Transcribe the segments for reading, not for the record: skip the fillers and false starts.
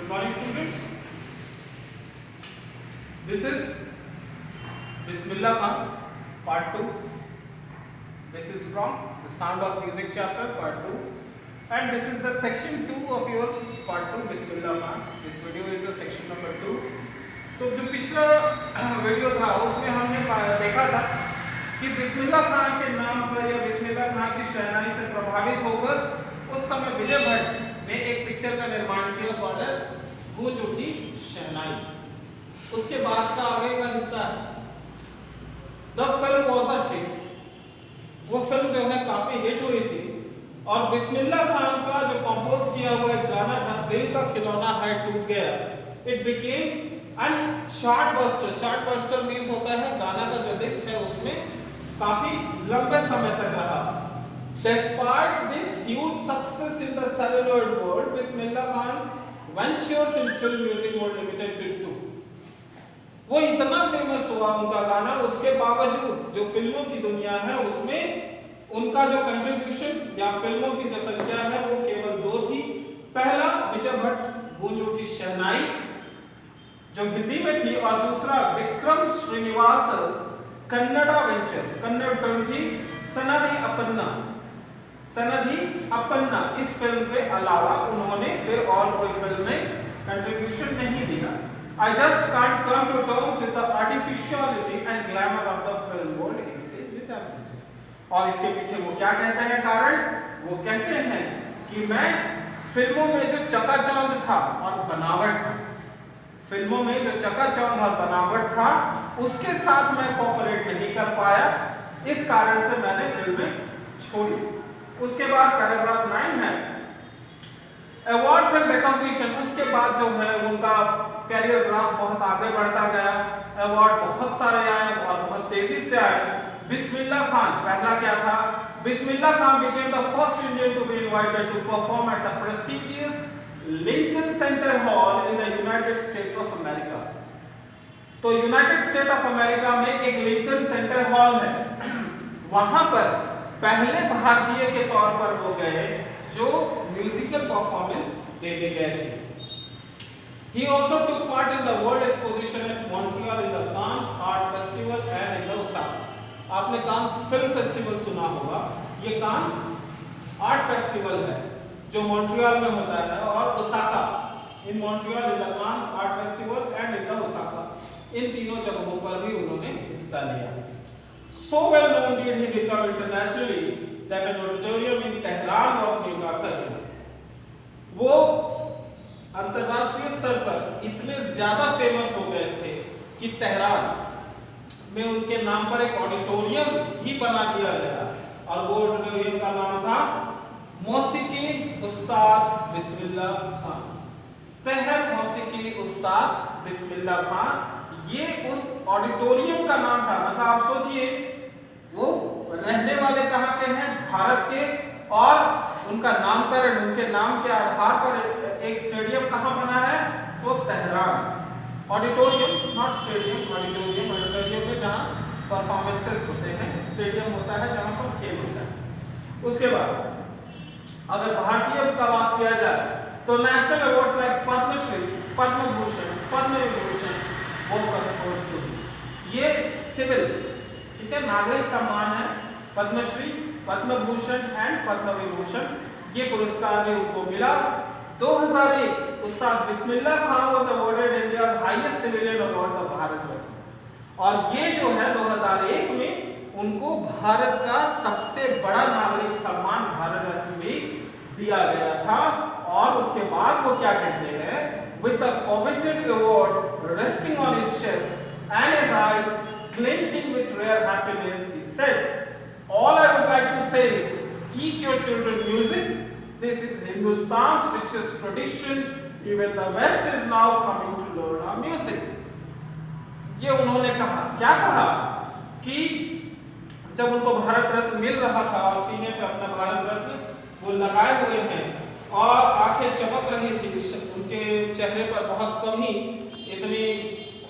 Good morning, students. This is Bismillah Khan, part 2. This is from the Sound of Music chapter, part 2. And this is the section 2 of your part 2, Bismillah Khan. This video is the section number 2. तो जो पिछला video था उसमें हमने देखा था कि बिस्मिल्लाह खान के नाम पर या बिस्मिल्लाह खान की शहनाई से प्रभावित होकर उस समय विजय भट्ट ने एक पिक्चर का निर्माण किया कॉल्ड एज गूंज उठी शहनाई। उसके बाद का आगे का हिस्सा है the film was a hit. वो फिल्म जो है काफी हिट हुई थी और बिस्मिल्लाह खान का जो कंपोज किया हुआ एक गाना था दिल का खिलौना है टूट गया, it became and chart buster. Chart buster means होता है गाना का जो लिस्ट है उसमें काफी लंबे समय तक रहा। Despite this huge success in the celluloid world, Bismillah Khan's ventures in film music were limited to two. वो इतना फेमस हुआ उनका गाना, उसके बावजूद जो फिल्मों की दुनिया है उसमें उनका जो कंट्रीब्यूशन या फिल्मों की जो संख्या है वो केवल 2 थी। पहला विजय भट्ट गूंज उठी शहनाई जो हिंदी में थी और दूसरा विक्रम श्रीनिवास's कन्नड़ा वेंचर, कन्नड़ फिल्म थी सनदी अपन्ना। सनदी अपन्ना इस फिल्म के अलावा उन्होंने फिर और कोई फिल्म में कंट्रीब्यूशन नहीं दिया। I just can't come to terms with the artificiality and glamour of the film world, he says with emphasis. और इसके पीछे वो क्या कहते हैं कारण? वो कहते हैं कि मैं फिल्मों में जो चकाचौंध था और बनावट था, फिल्मों में जो चकाचौंध और बनावट था उसके साथ मैं कोऑपरेट नहीं कर पाया, इस कारण से मैंने फिल्में छोड़ी। उसके बाद पैराग्राफ 9 है अवार्ड्स एंड रिकॉग्निशन। उसके बाद जो है उनका कैरियर ग्राफ बहुत आगे बढ़ता गया, अवार्ड बहुत सारे आए और बहुत तेजी से आए। बिस्मिल्लाह खान पहला क्या था? Bismillah Khan became the first Indian to be invited to perform at the prestigious Lincoln Center Hall in the United States of America। तो यूनाइटेड स्टेट ऑफ अमेरिका में एक लिंकन सेंटर हॉल है, वहां पर पहले भारतीय के तौर पर वो गए जो म्यूजिकल परफॉर्मेंस देने गए थे। He also took part in the world exposition at Montreal in the Cannes Art Festival and in the Osaka। आपने कांस फिल्म फेस्टिवल सुना होगा, ये कांस आर्ट फेस्टिवल है जो मॉन्ट्रियल में होता है और Osaka, in Montreal in the Cannes art festival and in the Osaka, इन तीनों जगहों पर भी उन्होंने हिस्सा लिया। So well known did he become internationally that an auditorium in Tehran was named after him। वो अंतरराष्ट्रीय स्तर पर इतने ज्यादा फेमस हो गए थे कि तेहरान में उनके नाम पर एक ऑडिटोरियम ही बना दिया गया और वो ऑडिटोरियम का नाम था मौसीकी उस्ताद बिस्मिल्लाह खान। तेहर मौसीकी उस्ताद बिस्मिल्लाह खान, ये उस ऑडिटोरियम का नाम था। मतलब आप सोचिए वो रहने वाले कहाँ के हैं? भारत के, और उनका नामकरण उनके नाम के आधार पर एक स्टेडियम कहाँ बना है? तो Tehran. Auditorium, not stadium, auditorium. Auditorium में जहाँ परफॉर्मेंसेस होते हैं, स्टेडियम होता है जहाँ पर खेल होता है। उसके बाद अगर भारतीय का बात किया जाए तो national awards like Padmashri, Padma Bhushan, Padma Vibhushan वो कंफर्ड टू, ये सिविल, ठीक है, नागरिक सम्मान है। पद्मश्री, पद्म भूषण एंड पद्म विभूषण ये पुरस्कार भी उनको मिला। 2001 Ustad Bismillah Khan was awarded India's highest civilian award the Bharat Ratna, और ये जो है 2001 में उनको भारत का सबसे बड़ा नागरिक सम्मान भारत रत्न भी दिया गया था। और उसके बाद वो क्या कहते हैं? With the coveted award resting on his chest and his eyes glinting with rare happiness, he said, "All I would like to say is, teach your children music. This is Hindustan's richest tradition. Even the West is now coming to learn our music." ये उन्होंने कहा, क्या कहा कि जब उनको भारत रत्न मिल रहा था और सीने पे अपना भारत रत्न वो लगाए हुए हैं और आंखें चमक रही थी, उनके चेहरे पर बहुत कम ही इतनी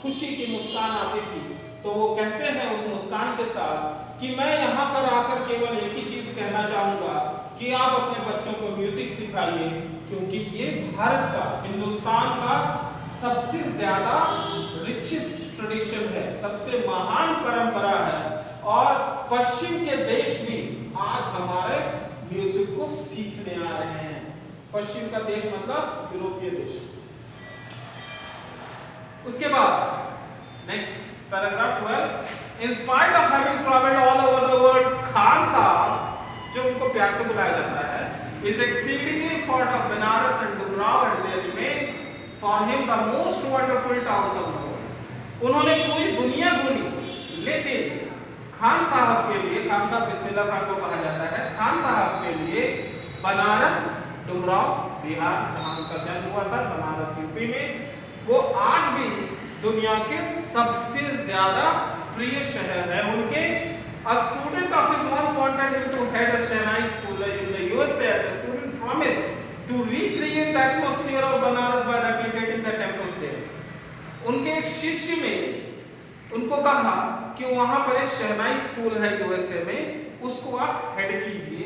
खुशी की मुस्कान आती थी, तो वो कहते हैं उस मुस्कान के साथ कि मैं यहाँ पर आकर केवल एक ही चीज कहना चाहूंगा कि आप अपने बच्चों को म्यूजिक सिखाइए, क्योंकि ये भारत का, हिंदुस्तान का सबसे ज्यादा रिचेस्ट ट्रेडिशन है, सबसे महान परंपरा है। और पश्चिम के देश भी आज हमारे म्यूजिक को सीखने आ रहे हैं। पश्चिम का देश मतलब यूरोपीय देश। उसके बाद next paragraph 12, in spite of having travelled all over the world, Khan साहब, जो उनको प्यार से बुलाया जाता है, is exceedingly fond of Benares and Dumrav, and they remain for him the most wonderful towns of the world. उन्होंने पूरी दुनिया घूमी, लेकिन खान साहब के लिए, खान साहब बिस्मिल्लाह खान को कहा जाता है, खान साहब के लिए बनारस, डुमराव बिहार, जहाँ उनका जन्म हुआ था, बनारस यूपी में, वो आज भी दुनिया के सबसे ज्यादा प्रिय शहर है उनके। A student of his once wanted him to head a Shehnai school in the USA, and the student promised to recreate the atmosphere of Banaras by replicating the temples there. उनके एक शिष्य में उनको कहा कि वहां पर एक शहनाई स्कूल है यूएसए में, उसको आप हेड कीजिए,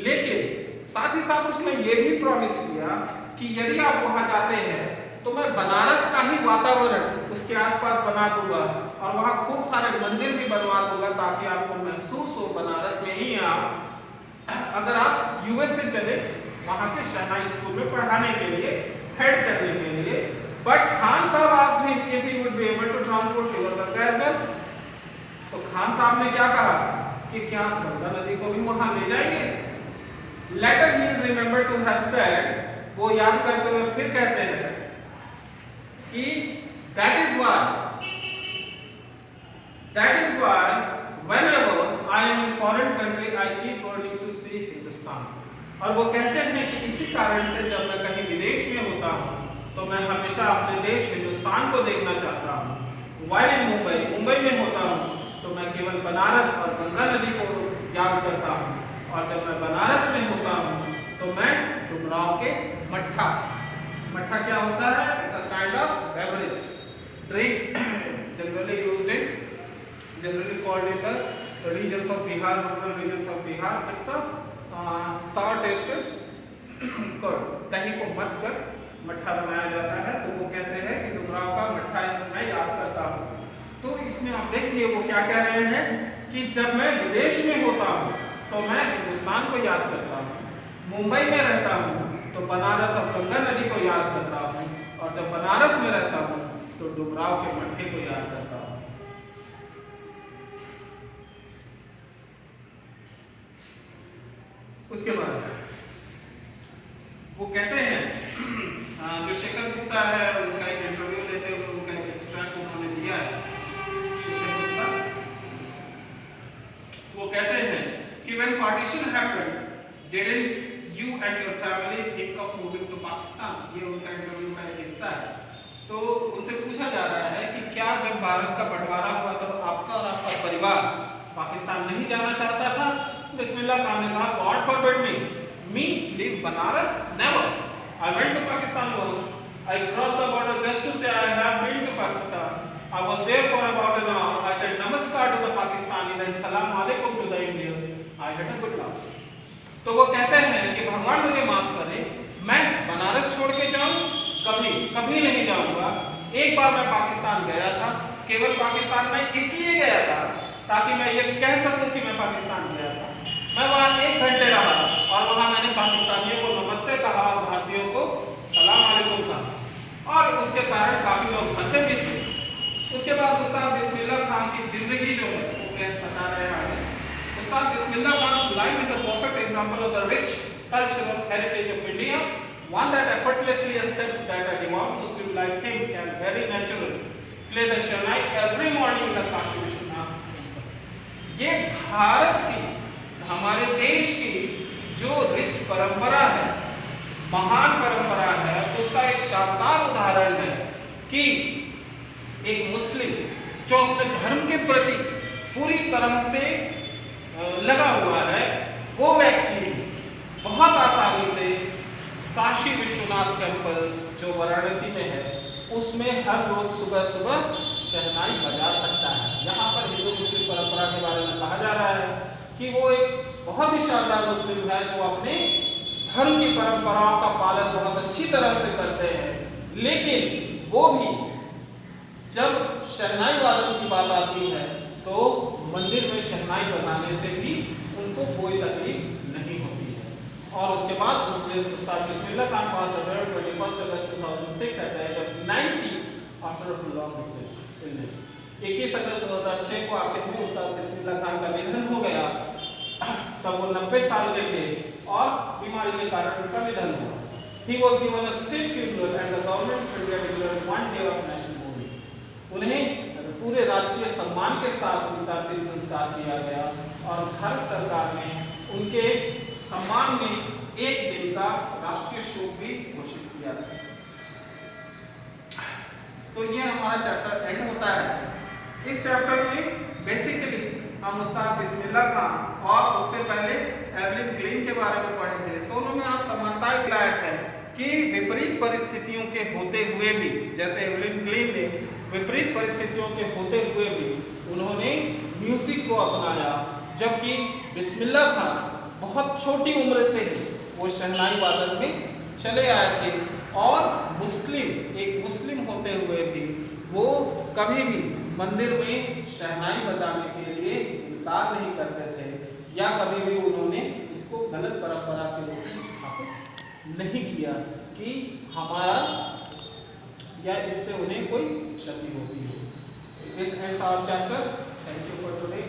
लेकिन साथ ही साथ उसने ये भी प्रॉमिस किया कि यदि आप वहां जाते हैं तो मैं बनारस का ही वातावरण उसके आसपास बना दूंगा और वहां खूब सारे मंदिर भी बनवा दूंगा, ताकि आपको महसूस हो बनारस में ही आप, अगर आप यूएसए चले वहां के शहनाई स्कूल में पढ़ाने के लिए, हेड करने के लिए। But Khan Sahab asked him if he would be able to transport river Ganga as well. तो खान साहब ने क्या कहा कि क्या गंगा नदी को भी वहां ले जाएंगे। Later he is remembered to have said, वो याद करते हुए फिर कहते हैं कि that is why whenever I am in foreign country I keep wanting to see Hindustan। और वो कहते हैं कि इसी कारण से जब मैं कहीं विदेश में होता हूँ तो मैं हमेशा अपने देश हिंदुस्तान को देखना चाहता हूँ। while in मुंबई में होता हूँ तो मैं केवल बनारस और गंगा नदी को याद करता हूँ, और जब मैं बनारस में होता हूँ तो मैं डुमराव के मट्ठा क्या होता है? It's a kind of beverage drink generally called in the regions of Bihar, rural regions of Bihar. It's a sour tasted curd, दही को मथ कर मट्ठा बनाया जाता है। तो वो कहते हैं कि डुमराव का मट्ठा मैं याद करता हूँ। तो इसमें आप देखिए वो क्या कह रहे हैं कि जब मैं विदेश में होता हूँ तो मैं हिंदुस्तान को याद करता हूँ, मुंबई में रहता हूँ तो बनारस और गंगा नदी को याद करता हूँ, और जब बनारस में रहता हूँ तो डुमराव के मट्ठे को याद करता हूँ। उसके बाद वो कहते हैं, जो शेखर गुप्ता है उनका एक इंटरव्यू लेते हुए उनका एक एक्सट्रैक्ट उन्होंने दिया है। शेखर गुप्ता वो कहते हैं कि when partition happened, didn't you and your family think of moving to Pakistan? ये उनका इंटरव्यू का एक हिस्सा है। तो उनसे पूछा जा रहा है कि क्या जब भारत का बंटवारा हुआ तो आपका और आपका परिवार पाकिस्तान नहीं जाना चाहता था? बिस्मिल्लाह खान ने कहा, God forbid me leave Banaras, never. I went to Pakistan once. I crossed the border just to say I have been to Pakistan. I was there for about an hour. I said namaskar to the Pakistanis and salam alaikum to the Indians. I had a good laugh. तो वो कहते हैं कि भगवान मुझे माफ करे, मैं बनारस छोड़ के जाऊं कभी नहीं जाऊंगा। एक बार मैं पाकिस्तान गया था, केवल पाकिस्तान में इसलिए गया था ताकि मैं ये कह सकूं कि मैं पाकिस्तान गया था। मैं वहां 1 घंटे रहा और वहां मैंने पाकिस्तानियों को नमस्ते कहा और भारतीयों को सलाम अलैकुम कहा, और उसके कारण काफी लोग हंसे भी थे। उसके बाद उस्ताद बिस्मिल्लाह खान की जिंदगी जो है वो बता रहे हैं। Ustad Bismillah Khan life is a perfect example of the rich cultural heritage of India, one that effortlessly accepts that a devout Muslim like him can very naturally play the Shehnai every morning in the Kashi Vishwanath temple। ये भारत की, हमारे देश की जो rich परंपरा है, महान परंपरा है, उसका एक शानदार उदाहरण है कि एक मुस्लिम जो अपने धर्म के प्रति पूरी तरह से लगा हुआ है, वो व्यक्ति बहुत आसानी से काशी विश्वनाथ टेम्पल जो वाराणसी में है उसमें हर रोज सुबह सुबह शहनाई बजा सकता है। यहाँ पर हिंदू मुस्लिम परंपरा के बारे में कहा जा रहा है कि वो एक बहुत ही शानदार मुस्लिम है जो अपने धर्म की परंपराओं का पालन बहुत अच्छी तरह से करते हैं, लेकिन वो भी जब शहनाई वादन की बात आती है तो मंदिर में शहनाई बजाने से भी उनको कोई तकलीफ नहीं होती है। और उसके बाद उस्ताद बिस्मिल्लाह खान पास away 21 August 2006 at the age of 90 after a prolonged illness। 21 अगस्त 2006 को आखिर में उस्ताद बिस्मिल्लाह खान का निधन हो गया। तब वो 90 साल के थे और बीमारी के कारण उनका निधन हुआ। He was given a state funeral and the government of India declared 1 day of national mourning। उन्हें पूरे राजकीय सम्मान के साथ उनका अंतिम संस्कार किया गया और भारत सरकार ने उनके सम्मान में एक दिन का राष्ट्रीय शोक भी घोषित किया था। तो ये हमारा चैप्टर एंड होता है। इस चैप्टर में बेसिकली हम उस्ताद बिस्मिल्लाह खान और उससे पहले एवलिन ग्लेन के बारे में पढ़े थे। दोनों में आप समानताएं लायक है कि विपरीत परिस्थितियों के होते हुए भी, जैसे एवलिन ग्लेन ने विपरीत परिस्थितियों के होते हुए भी उन्होंने म्यूजिक को अपनाया, जबकि बिस्मिल्लाह खान बहुत छोटी उम्र से ही वो शहनाई वादन में चले आए थे और एक मुस्लिम होते हुए भी वो कभी भी मंदिर में शहनाई बजाने के लिए इनकार नहीं करते थे या कभी भी उन्होंने इसको गलत परंपरा के रूप में स्थापित नहीं किया कि हमारा या इससे उन्हें कोई क्षति होती है। This ends our chapter. Thank you for today.